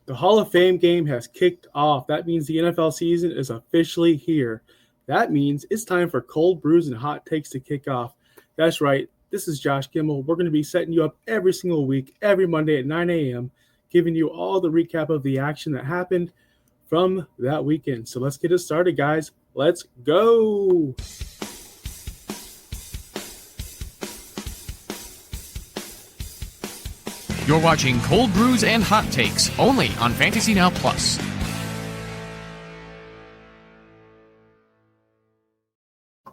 The Hall of Fame game has kicked off. That means the NFL season is officially here. That means it's time for cold brews and hot takes to kick off. That's right. This is Josh Kimmel. We're going to be setting you up every single week, every Monday at 9 a.m., giving you all the recap of the action that happened from that weekend. So let's get it started, guys. Let's go. You're watching Cold Brews and Hot Takes, only on Fantasy Now Plus.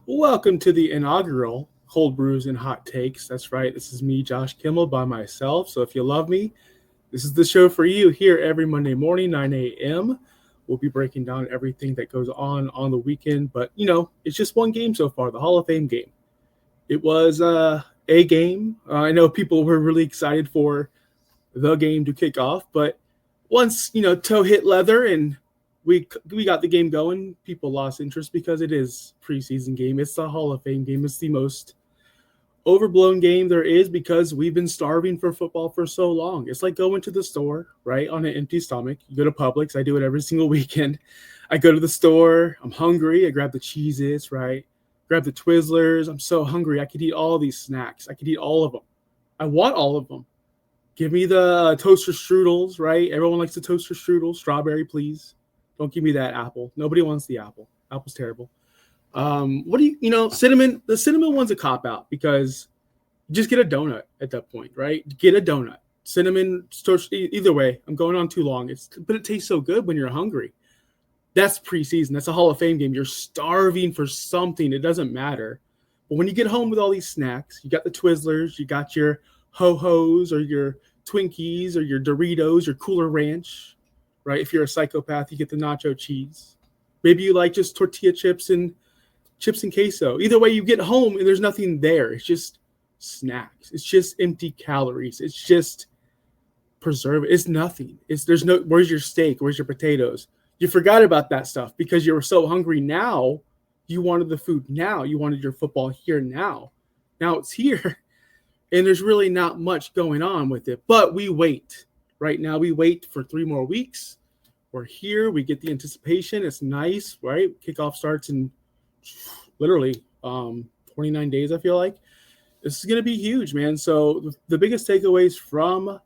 Welcome to the inaugural Cold Brews and Hot Takes. That's right. This is me, Josh Kimmel, by myself. So if you love me, this is the show for you here every Monday morning, 9 a.m. We'll be breaking down everything that goes on the weekend. But, it's just one game so far, the Hall of Fame game. It was a game. I know people were really excited for the game to kick off. But once, toe hit leather and we got the game going, people lost interest because it is preseason game. It's the Hall of Fame game. It's the most overblown game there is because we've been starving for football for so long. It's like going to the store, right, on an empty stomach. You go to Publix. I do it every single weekend. I go to the store. I'm hungry. I grab the Cheez-Its, right? Grab the Twizzlers. I'm so hungry. I could eat all these snacks. I could eat all of them. I want all of them. Give me the toaster strudels, right? Everyone likes the toaster strudel. Strawberry, please. Don't give me that apple. Nobody wants the apple. Apple's terrible. What do cinnamon? The cinnamon one's a cop-out because you just get a donut at that point, right? Get a donut. Cinnamon, either way, I'm going on too long. But it tastes so good when you're hungry. That's preseason. That's a Hall of Fame game. You're starving for something. It doesn't matter. But when you get home with all these snacks, you got the Twizzlers, you got your Ho-Hos or your Twinkies or your Doritos, your Cooler Ranch, right? If you're a psychopath, you get the nacho cheese. Maybe you like just tortilla chips and queso. Either way, you get home and there's nothing there. It's just snacks. It's just empty calories. It's just preserve. It's nothing. Where's your steak? Where's your potatoes? You forgot about that stuff because you were so hungry now. You wanted the food now. You wanted your football here now. Now it's here. And there's really not much going on with it. But we wait. Right now we wait for 3 more weeks. We're here. We get the anticipation. It's nice, right? Kickoff starts in literally 29 days, I feel like. This is going to be huge, man. So the biggest takeaways from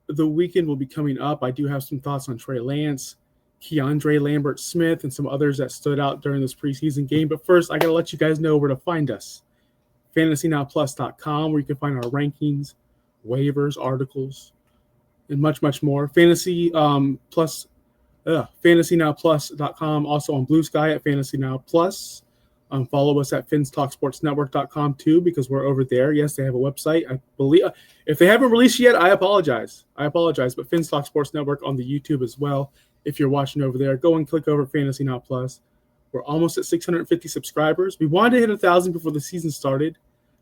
the weekend will be coming up. I do have some thoughts on Trey Lance, Keandre Lambert-Smith, and some others that stood out during this preseason game. But first, I got to let you guys know where to find us. FantasyNowPlus.com, where you can find our rankings, waivers, articles, and much, much more. FantasyNowPlus.com, also on Blue Sky at FantasyNowPlus. Follow us at FinsTalkSportsNetwork.com too, because we're over there. Yes, they have a website. I believe if they haven't released yet, I apologize. But Fins Talk Sports Network on the YouTube as well. If you're watching over there, go and click over Fantasy Now Plus. We're almost at 650 subscribers. We wanted to hit 1,000 before the season started.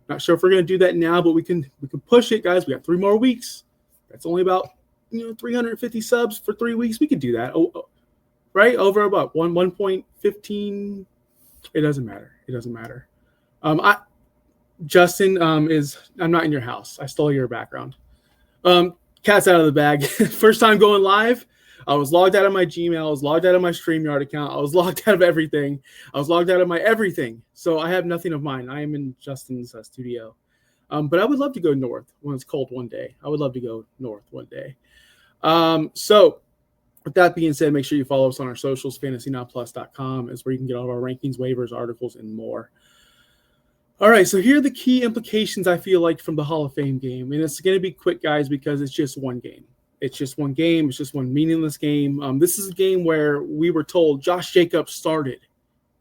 Not sure if we're going to do that now, but we can push it, guys. We got 3 more weeks. That's only about 350 subs for 3 weeks. We could do that, right? Over about 1.15. It doesn't matter. Justin I'm not in your house. I stole your background. Cat's out of the bag. First time going live. I was logged out of my Gmail. I was logged out of my StreamYard account. I was logged out of everything. I was logged out of my everything. So I have nothing of mine. I am in Justin's studio. But I would love to go north when it's cold one day. I would love to go north one day. So with that being said, make sure you follow us on our socials. FantasyNowPlus.com is where you can get all of our rankings, waivers, articles, and more. All right, so here are the key implications I feel like from the Hall of Fame game. And it's going to be quick, guys, because it's just one game. It's just one game. It's just one meaningless game. This is a game where we were told Josh Jacobs started,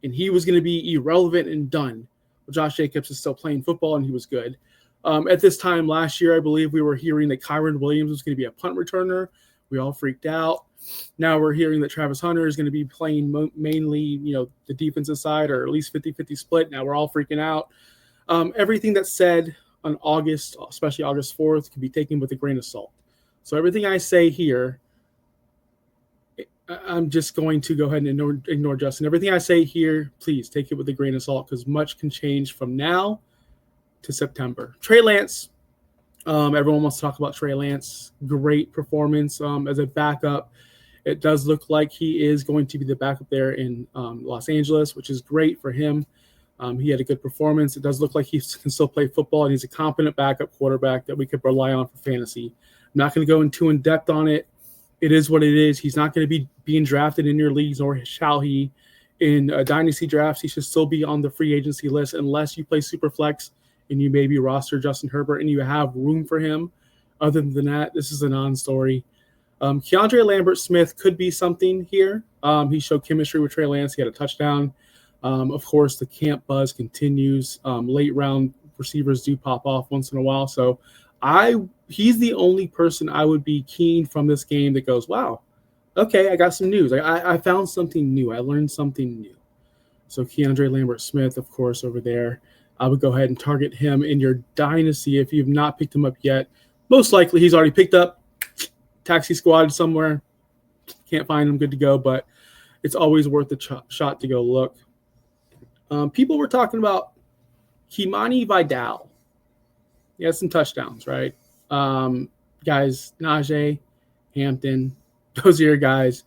and he was going to be irrelevant and done. Well, Josh Jacobs is still playing football, and he was good. At this time last year, I believe we were hearing that Kyron Williams was going to be a punt returner. We all freaked out. Now we're hearing that Travis Hunter is going to be playing mainly, the defensive side, or at least 50-50 split. Now we're all freaking out. Everything that's said on August, especially August 4th, can be taken with a grain of salt. So everything I say here, I'm just going to go ahead and ignore Justin. Everything I say here, please take it with a grain of salt because much can change from now to September. Trey Lance, Everyone wants to talk about Trey Lance. Great performance as a backup. It does look like he is going to be the backup there in Los Angeles, which is great for him. He had a good performance. It does look like he can still play football, and he's a competent backup quarterback that we could rely on for fantasy. I'm not going to go into in depth on it. It is what it is. He's not going to be being drafted in your leagues, nor shall he. In dynasty drafts, he should still be on the free agency list unless you play Superflex and you maybe roster Justin Herbert and you have room for him. Other than that, this is a non-story. Keandre Lambert-Smith could be something here. He showed chemistry with Trey Lance. He had a touchdown. Of course, the camp buzz continues. Late round receivers do pop off once in a while. So he's the only person I would be keen from this game that goes, wow, okay, I got some news. I found something new. I learned something new. So Keandre Lambert-Smith, of course, over there. I would go ahead and target him in your dynasty if you've not picked him up yet. Most likely he's already picked up. Taxi squad somewhere. Can't find him, good to go, but it's always worth a shot to go look. People were talking about Kimani Vidal. He had some touchdowns, right? Guys, Najee, Hampton, those are your guys.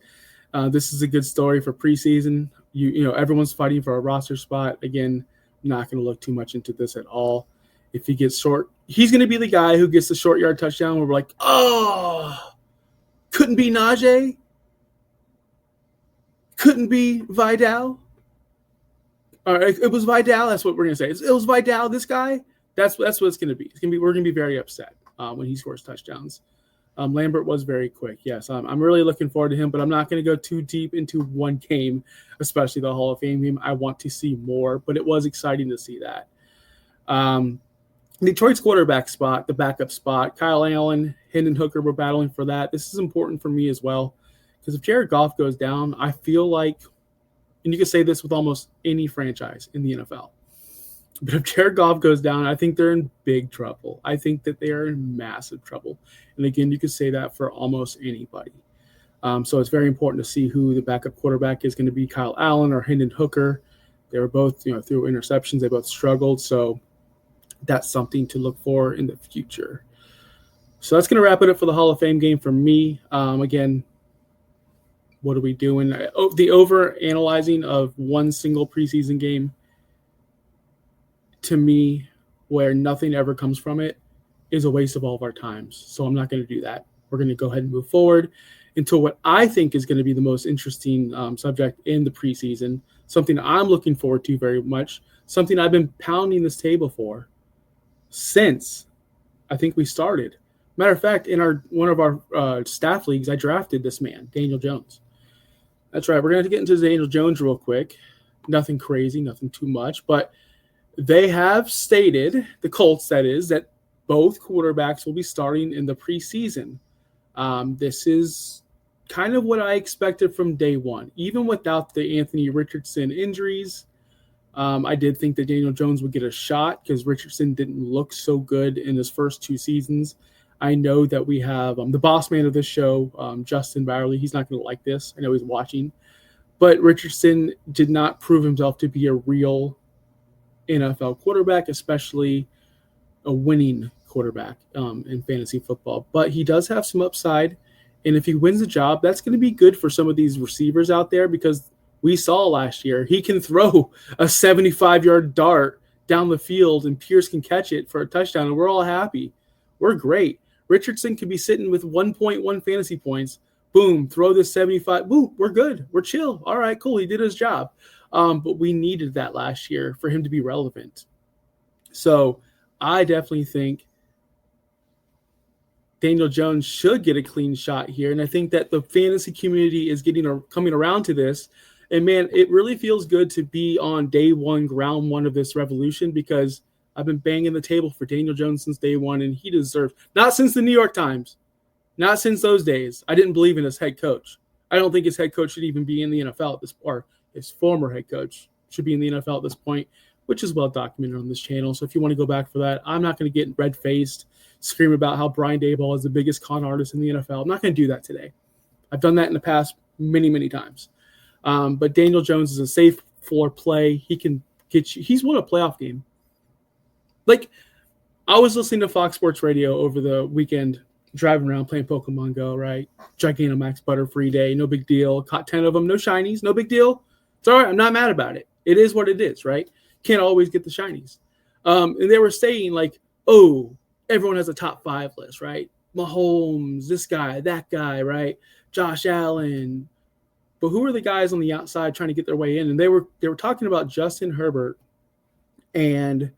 This is a good story for preseason. You know, everyone's fighting for a roster spot. Again, I'm not going to look too much into this at all. If he gets short, he's going to be the guy who gets the short yard touchdown where we're like, oh, couldn't be Najee. Couldn't be Vidal. All right, it was Vidal. That's what we're going to say. It was Vidal, this guy. That's what it's going to be. We're going to be very upset when he scores touchdowns. Lambert was very quick. Yes, I'm really looking forward to him, but I'm not going to go too deep into one game, especially the Hall of Fame game. I want to see more, but it was exciting to see that. Detroit's quarterback spot, the backup spot, Kyle Allen, Hendon Hooker were battling for that. This is important for me as well because if Jared Goff goes down, I feel like, and you can say this with almost any franchise in the NFL, but if Jared Goff goes down, I think they're in big trouble. I think that they are in massive trouble. And again, you could say that for almost anybody. So it's very important to see who the backup quarterback is going to be, Kyle Allen or Hendon Hooker. They were both, through interceptions, they both struggled. So that's something to look for in the future. So that's going to wrap it up for the Hall of Fame game for me. Again, what are we doing? The over-analyzing of one single preseason game, to me, where nothing ever comes from it, is a waste of all of our times. So I'm not going to do that. We're going to go ahead and move forward into what I think is going to be the most interesting subject in the preseason, something I'm looking forward to very much, something I've been pounding this table for since I think we started. Matter of fact, in one of our staff leagues, I drafted this man, Daniel Jones. That's right. We're going to get into Daniel Jones real quick. Nothing crazy, nothing too much, but they have stated, the Colts that is, that both quarterbacks will be starting in the preseason. This is kind of what I expected from day one. Even without the Anthony Richardson injuries, I did think that Daniel Jones would get a shot because Richardson didn't look so good in his first two seasons. I know that we have the boss man of this show, Justin Byerly. He's not going to like this. I know he's watching. But Richardson did not prove himself to be a real NFL quarterback, especially a winning quarterback in fantasy football. But he does have some upside. And if he wins the job, that's going to be good for some of these receivers out there because we saw last year he can throw a 75-yard dart down the field and Pierce can catch it for a touchdown, and we're all happy. We're great. Richardson could be sitting with 1.1 fantasy points. Boom, throw this 75. Boom, we're good. We're chill. All right, cool. He did his job. But we needed that last year for him to be relevant. So I definitely think Daniel Jones should get a clean shot here. And I think that the fantasy community is coming around to this. And, man, it really feels good to be on day one, ground one of this revolution because I've been banging the table for Daniel Jones since day one, and he deserves – not since the New York Times, not since those days. I didn't believe in his head coach. I don't think his head coach should even be in the NFL at this – or his former head coach should be in the NFL at this point, which is well documented on this channel. So if you want to go back for that, I'm not going to get red-faced, scream about how Brian Daboll is the biggest con artist in the NFL. I'm not going to do that today. I've done that in the past many, many times. But Daniel Jones is a safe floor play. He can get you – he's won a playoff game. Like, I was listening to Fox Sports Radio over the weekend, driving around playing Pokemon Go, right? Gigantamax Butterfree Day, no big deal. Caught 10 of them, no shinies, no big deal. It's all right. I'm not mad about it. It is what it is, right? Can't always get the shinies. And they were saying, like, oh, everyone has a top 5 list, right? Mahomes, this guy, that guy, right? Josh Allen. But who are the guys on the outside trying to get their way in? And they were talking about Justin Herbert and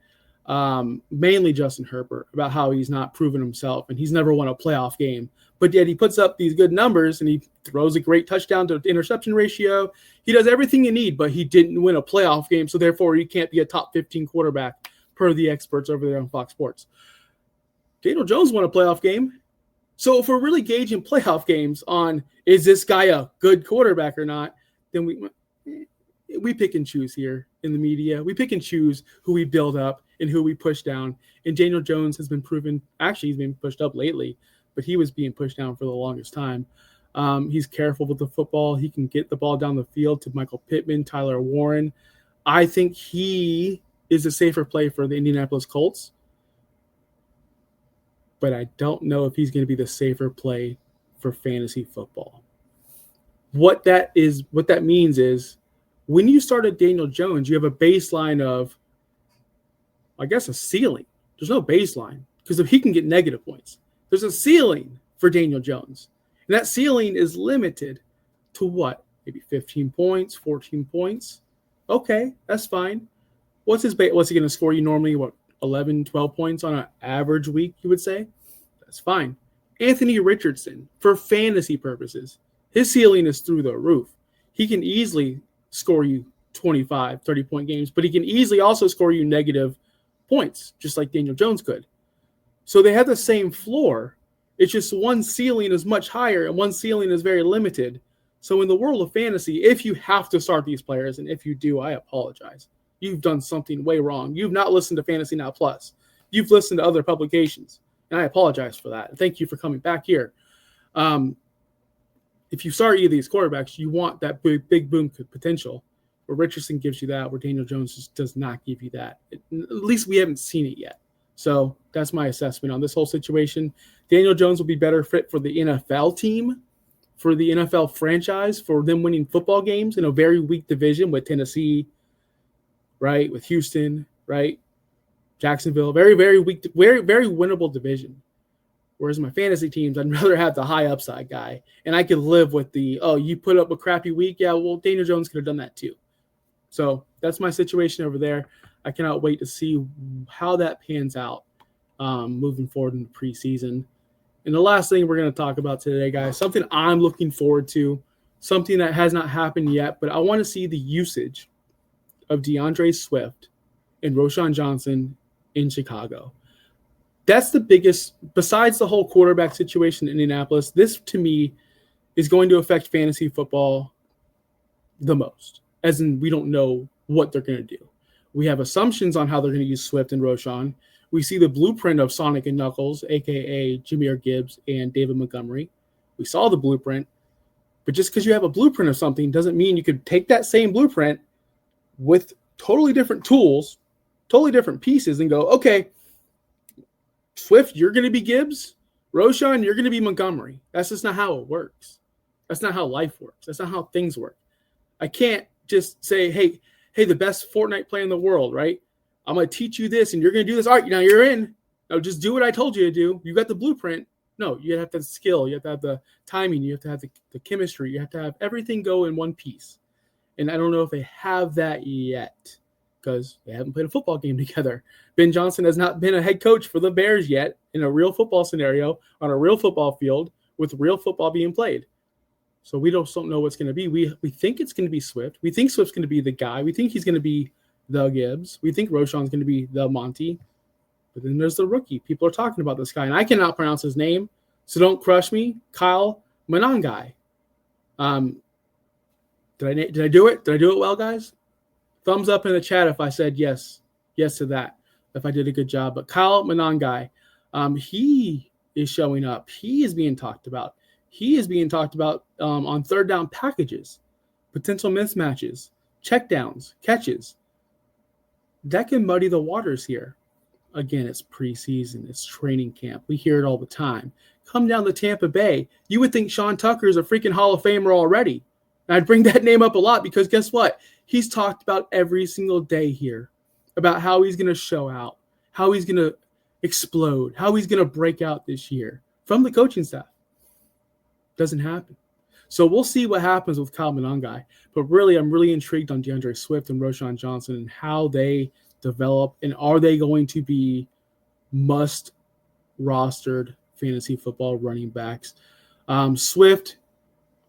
mainly Justin Herbert, about how he's not proven himself and he's never won a playoff game. But yet he puts up these good numbers and he throws a great touchdown to interception ratio. He does everything you need, but he didn't win a playoff game. So therefore he can't be a top 15 quarterback per the experts over there on Fox Sports. Daniel Jones won a playoff game. So if we're really gauging playoff games on is this guy a good quarterback or not, then we pick and choose here in the media. We pick and choose who we build up and who we push down. And Daniel Jones has been proven, actually he's been pushed up lately, but he was being pushed down for the longest time. He's careful with the football. He can get the ball down the field to Michael Pittman, Tyler Warren. I think he is a safer play for the Indianapolis Colts. But I don't know if he's going to be the safer play for fantasy football. What that means is when you start at Daniel Jones, you have a baseline of, I guess, a ceiling. There's no baseline because if he can get negative points, there's a ceiling for Daniel Jones. And that ceiling is limited to what? Maybe 15 points, 14 points. Okay, that's fine. What's he going to score you normally? What? 11, 12 points on an average week, you would say? That's fine. Anthony Richardson, for fantasy purposes, his ceiling is through the roof. He can easily score you 25, 30-point games, but he can easily also score you negative points, just like Daniel Jones could. So they have the same floor. It's just one ceiling is much higher and one ceiling is very limited. So in the world of fantasy, if you have to start these players, and if you do, I apologize. You've done something way wrong. You've not listened to Fantasy Now Plus. You've listened to other publications, and I apologize for that. Thank you for coming back here. If you start either of these quarterbacks, you want that big boom potential, where Richardson gives you that, where Daniel Jones just does not give you that. At least we haven't seen it yet. So that's my assessment on this whole situation. Daniel Jones will be better fit for the NFL team, for the NFL franchise, for them winning football games in a very weak division with Tennessee, right, with Houston, right, Jacksonville, very, very weak, very, very winnable division. Whereas my fantasy teams, I'd rather have the high upside guy, and I could live with the, oh, you put up a crappy week, yeah, well, Daniel Jones could have done that too. So that's my situation over there. I cannot wait to see how that pans out moving forward in the preseason. And the last thing we're going to talk about today, guys, something I'm looking forward to, something that has not happened yet, but I want to see the usage of DeAndre Swift and Roschon Johnson in Chicago. That's the biggest, besides the whole quarterback situation in Indianapolis, this to me is going to affect fantasy football the most, as in we don't know what they're going to do. We have assumptions on how they're going to use Swift and Roschon. We see the blueprint of Sonic and Knuckles, a.k.a. Jahmyr Gibbs and David Montgomery. We saw the blueprint, but just because you have a blueprint of something doesn't mean you could take that same blueprint with totally different tools, totally different pieces, and go, okay, Swift, you're going to be Gibbs. Roschon, you're going to be Montgomery. That's just not how it works. That's not how life works. That's not how things work. I can't just say, hey, the best Fortnite player in the world, right? I'm going to teach you this, and you're going to do this. All right, now you're in. Now just do what I told you to do. You got the blueprint. No, you have to have the skill. You have to have the timing. You have to have the chemistry. You have to have everything go in one piece. And I don't know if they have that yet because they haven't played a football game together. Ben Johnson has not been a head coach for the Bears yet in a real football scenario on a real football field with real football being played. So we don't know what's going to be. We think it's going to be Swift. We think Swift's going to be the guy. We think he's going to be the Gibbs. We think Roschon's going to be the Monty. But then there's the rookie. People are talking about this guy, and I cannot pronounce his name, so don't crush me. Kyle Monangai. Did I do it? Did I do it well, guys? Thumbs up in the chat if I said yes to that, if I did a good job. But Kyle Monangai, he is showing up. He is being talked about. He is being talked about on third down packages, potential mismatches, checkdowns, catches. That can muddy the waters here. again, it's preseason, it's training camp. We hear it all the time. Come down to Tampa Bay. You would think Sean Tucker is a freaking Hall of Famer already. And I'd bring that name up a lot because guess what? He's talked about every single day here about how he's going to show out, how he's going to explode, how he's going to break out this year from the coaching staff. Doesn't happen. So we'll see what happens with Kyle Monangai. But really, I'm really intrigued on DeAndre Swift and Roschon Johnson and how they develop, and are they going to be must-rostered fantasy football running backs? Swift,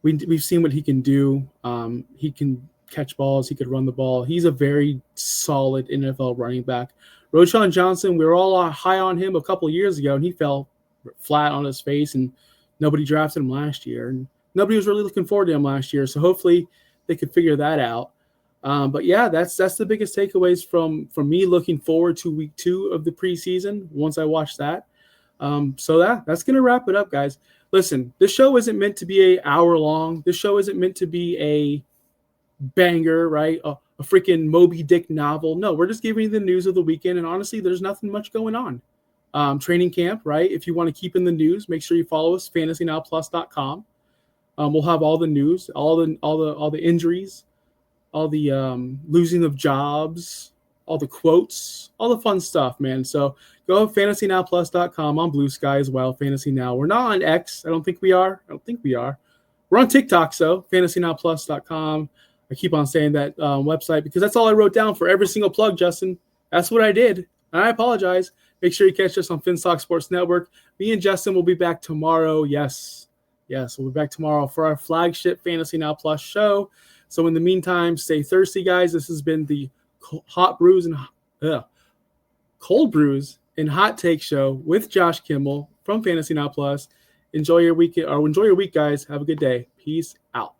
we've seen what he can do. He can catch balls. He could run the ball. He's a very solid NFL running back. Roschon Johnson, we were all high on him a couple of years ago, and he fell flat on his face, and nobody drafted him last year. And nobody was really looking forward to him last year, so hopefully they could figure that out. But yeah, that's the biggest takeaways from me looking forward to week 2 of the preseason once I watch that. So that's going to wrap it up, guys. Listen, this show isn't meant to be an hour long. This show isn't meant to be a banger, right? A freaking Moby Dick novel. No, we're just giving you the news of the weekend. And honestly, there's nothing much going on. Training camp, right? If you want to keep in the news, make sure you follow us, fantasynowplus.com. We'll have all the news, all the injuries, all the losing of jobs, all the quotes, all the fun stuff, man. So go to fantasynowplus.com on Blue Sky as well, Fantasy Now. We're not on X. I don't think we are. We're on TikTok, so fantasynowplus.com. I keep on saying that website because that's all I wrote down for every single plug, Justin. That's what I did. And I apologize. Make sure you catch us on Finstock Sports Network. Me and Justin will be back tomorrow. Yes, we'll be back tomorrow for our flagship Fantasy Now Plus show. So in the meantime, stay thirsty, guys. This has been the Cold Brews and Hot Take show with Josh Kimmel from Fantasy Now Plus. Enjoy your week, guys. Have a good day. Peace out.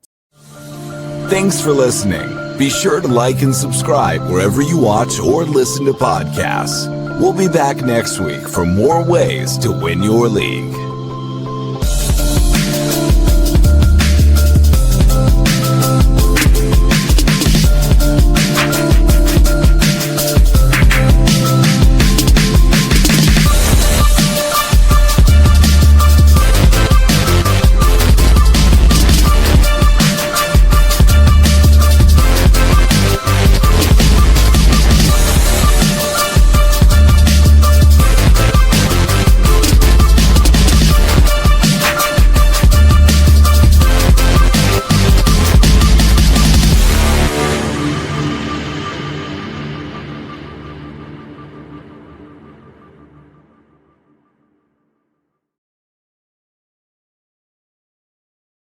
Thanks for listening. Be sure to like and subscribe wherever you watch or listen to podcasts. We'll be back next week for more ways to win your league.